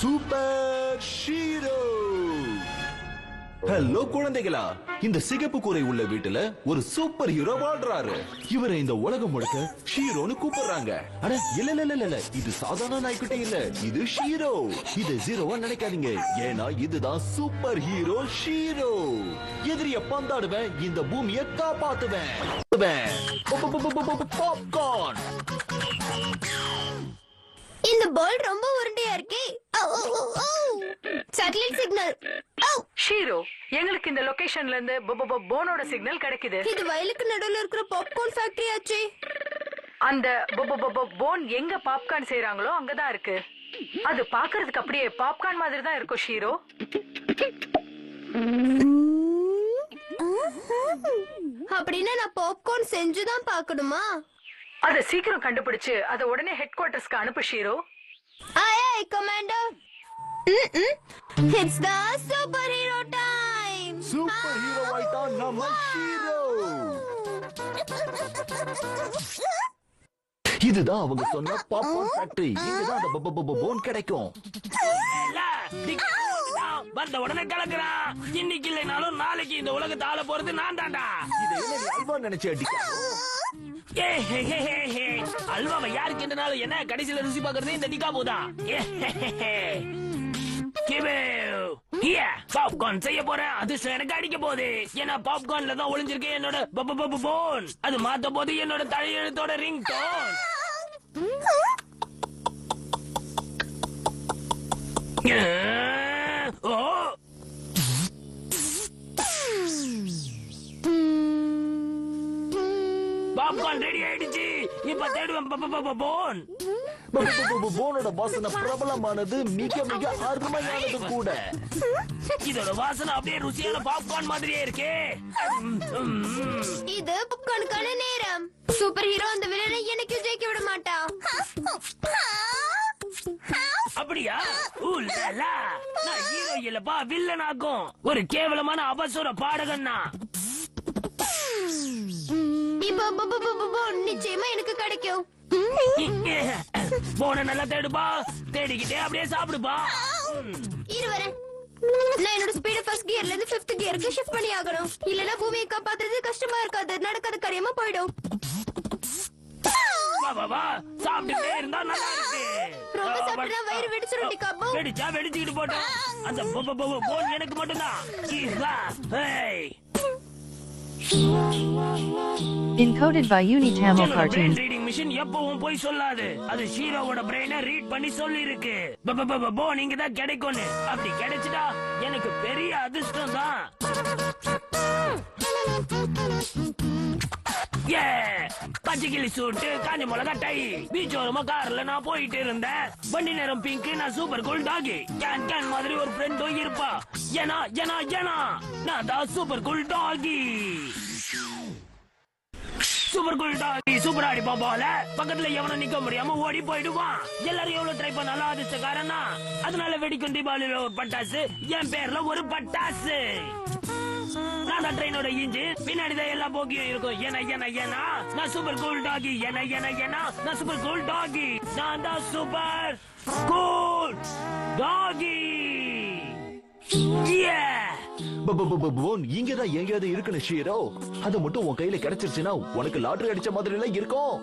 Super hero. Hello குழந்தைகளா, இந்த சிகப்பு கூரை உள்ள வீட்டுல ஒரு சூப்பர் ஹீரோ வாழ்றாரு. இவரை இந்த உலகம் முழுக்க ஹீரோன்னு கூப்பிடுறாங்க. அட இல்ல இல்ல இல்ல இல்ல, இது சாதாரண நாய்க்குட்டி இல்ல, இது ஹீரோ. இது ஜீரோவா நினைக்காதீங்க, ஏன்னா இதுதான் சூப்பர் ஹீரோ ஹீரோ. எதிரிய பந்தாடுவேன், இந்த பூமியை காப்பாத்துவேன். பாப்கார்ன். இந்த பால் ரொம்ப உருண்டையா இருக்கே. Satellite signal. ஷீரோ, எங்களுக்கு இந்த லொகேஷன்ல இருந்து போனோட சிக்னல் கிடைக்குது. இது வயலுக்கு நடுவுல இருக்கிற பாப்கார்ன் ஃபேக்டரி ஆச்சு. அந்த போன் எங்க பாப்கார்ன் செய்யறாங்களோ அங்கதான் இருக்கு. அது பாக்குறதுக்கு அப்படியே பாப்கார்ன் மாதிரி தான் இருக்கும் ஷீரோ. அப்படின்னா நான் பாப்கார்ன் செஞ்சுதான் பார்க்கணுமா? அத சீக்கிரம் கண்டுபிடிச்சு அத உடனே ஹெட் குவார்ட்டர்ஸ்க்கு அனுப்பு ஷீரோ. Aye, aye, Commander. It's the superhero time. Super hero ஆயிட்டான் நம்ம ஹீரோ. இதுதான் அவங்க சொன்ன பாப்கார்ன் ஃபேக்டரி. இங்கதான் அந்த போன் கிடைக்கும். வந்த உடனே கலக்குறான். இன்னைக்கு இல்லைனாலும் நாளைக்கு இந்த உலகத்தை ஆள போறது நான் தான்டா. இதை என்ன நீ அல்வா நினைச்சு அடிக்க? அல்வாவை யாருக்கு என்றாலும் என்ன கடைசியில ருசி பாக்குறது இந்த டிகா போதா. பாப்கார்ன் செய்ய போறேன். அது எனக்கு அடிக்க போகுது. ஏன்னா பாப்கார்ன்ல தான் ஒளிஞ்சிருக்கு என்னோட போன். அது மாத்த போது என்னோட தலையெழுத்தோட ரிங் டோன். பாப்கார்ன் ரெடி ஆயிடுச்சு. இப்ப தேடுவேன் போன். போனோட வாசனை பிரபலமானது, மிக மிக அருமையானது கூட. இதோட வாசனை அப்படியே ருசியான பாப்கார்ன் மாதிரியே இருக்கே. இது பாப்கார்னுக்கான நேரம். சூப்பர் ஹீரோ அந்த வில்லனை எனக்கு ஜெயிக்க விட மாட்டான். அப்படியா? நான் ஹீரோ இல்லப்பா, வில்லன் ஆகும். ஒரு கேவலமான அவசர பாடகன்னா. இப்போ நிச்சயமா எனக்கு கிடைக்கும். போன நல்லா தேடுப்பா. தேடிக்கிட்டே அப்படியே சாப்பிடுப்பா. இருவரேன். நான் என்னோட ஸ்பீட ஃபர்ஸ்ட் கியர்ல இருந்து 5th கியருக்கு ஷிஃப்ட் பண்ணி ஆகணும். இல்லனா பூமியை காப்பாத்துறது கஷ்டமா இருக்காது, நடக்காத காரியமா போயிடும். வா சாப்பிட்டுட்டே இருந்தா நல்லா இருக்கு. ரொம்ப சாப்பிட்டா வயிறு வெடிச்சிரும் டிகாபோ. வெடிச்சா வெடிச்சிட்டு போட்டோம். அந்த போன் எனக்கு மட்டும்தான். Encoded by Unitamil Cartoons. Reading machine எப்பவும் போய் சொல்லாது. அது ஹீரோவோட பிரெயினை ரீட் பண்ணி சொல்லி இருக்கு. போன் இங்க தான் கிடைக்கும்னு. அப்படி கிடைச்சிட்டா எனக்கு பெரிய அதிர்ஷ்டம் தான். பச்சை கிளி சூட்டு, காஞ்ச மிளகா டை. பீச் ஓரமா கார்ல நான் போயிட்டு இருந்தேன். வண்டி நேரம் பிங்க், நான் சூப்பர் கூல் டாகி. கேன் மாதிரி ஒரு ஃப்ரெண்டும் இருப்பா. ஏனா நான் தான் super cool doggy. Super cool doggy super அடிப்பான் போல. பக்கத்துல எவனும் நிக்க முடியாம ஓடி போயிடுவான். எல்லாரும் எவ்வளவு ட்ரை பண்ணாலும் அதிர்ஷ்டக்காரனா. அதனால வெடிக்கும் தீபாவளியில ஒரு பட்டாசு, என் பேர்ல ஒரு பட்டாசு. நான் தான் ட்ரெயினோட இன்ஜின், பின்னாடிதான் எல்லா போக்கியும் இருக்கும். ஏனா நான் சூப்பர் கூல் டாகி. ஏனா நான் சூப்பர் கூல் டாகி. நான் தான் சூப்பர் கூல் டாகி. போன் இங்கதான் எங்கேயாவது இருக்குன்னு ஹீரோ. அது மட்டும் உன் கையில கிடைச்சிருச்சுன்னா உனக்கு லாட்டரி அடிச்ச மாதிரி எல்லாம் இருக்கும்.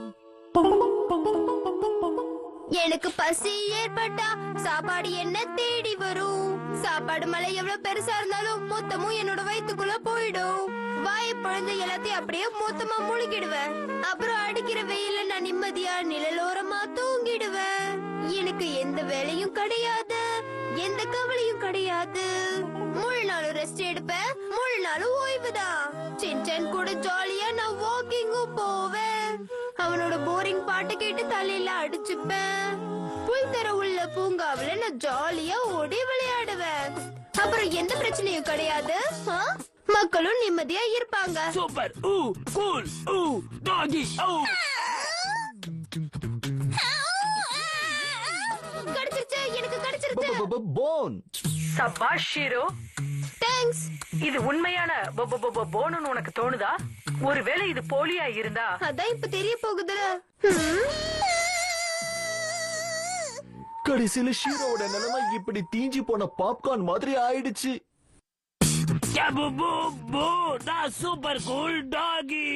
எனக்கு பசி ஏற்பட்டா சாப்பாடு என்ன தேடி வரும். சாப்பாடு மலை எவ்வளவு பெருசா இருந்தாலும் மொத்தமும் என்னோட வயித்துக்குள்ள போயிடும். வாயை பொழுது எல்லாத்தையும் அப்படியே மொத்தமா முழுகிடுவேன். அப்புறம் அடிக்கிற வெயில நான் நிம்மதியா நிழலோரமா தூங்கிடுவேன். எனக்கு எந்த வேலையும் கிடையாது, எந்த கவலையும் கிடையாது. முழு நாளும் ரெஸ்ட் எடுப்பேன், முழு நாளும் ஓய்வுதான். சின்சன் கூட ஜாலியா நான் வாக்கிங்கும் போவேன். அவனோட போரிங் பாட்டு கேட்டு தலையில அடிச்சுப்பேன். புல்தர உள்ள பூங்காவில நான் ஜாலியா ஓடி விளையாடுவேன். அப்புறம் எந்த பிரச்சனையும் கிடையாது, மக்களும் நிம்மதியா இருப்பாங்க. சூப்பர் கூல் டாகி. கிடைச்சிருச்சு, எனக்கு கிடைச்சிருச்சு. போன் சபாஷ் ஷீரோ. தேங்க்ஸ். இது உண்மையான போன்னு உனக்கு தோணுதா? ஒருவேளை இது போலியா இருந்தா? அதான் இப்ப தெரிய போகுதுல. கடைசியில ஷீரோவோட நிலைமை இப்படி தீஞ்சு போன பாப்கார்ன் மாதிரி ஆயிடுச்சு. போ போ நான் சூப்பர் கூல் டாகி.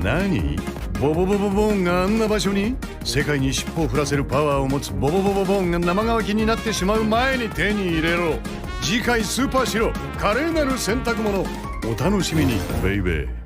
何？ボボボボボンがあんな場所に？世界に尻尾を振らせるパワーを持つボボボボボンが生乾きになってしまう前に手に入れろ。次回スーパーシロ華麗なる洗濯物お楽しみにベイベー。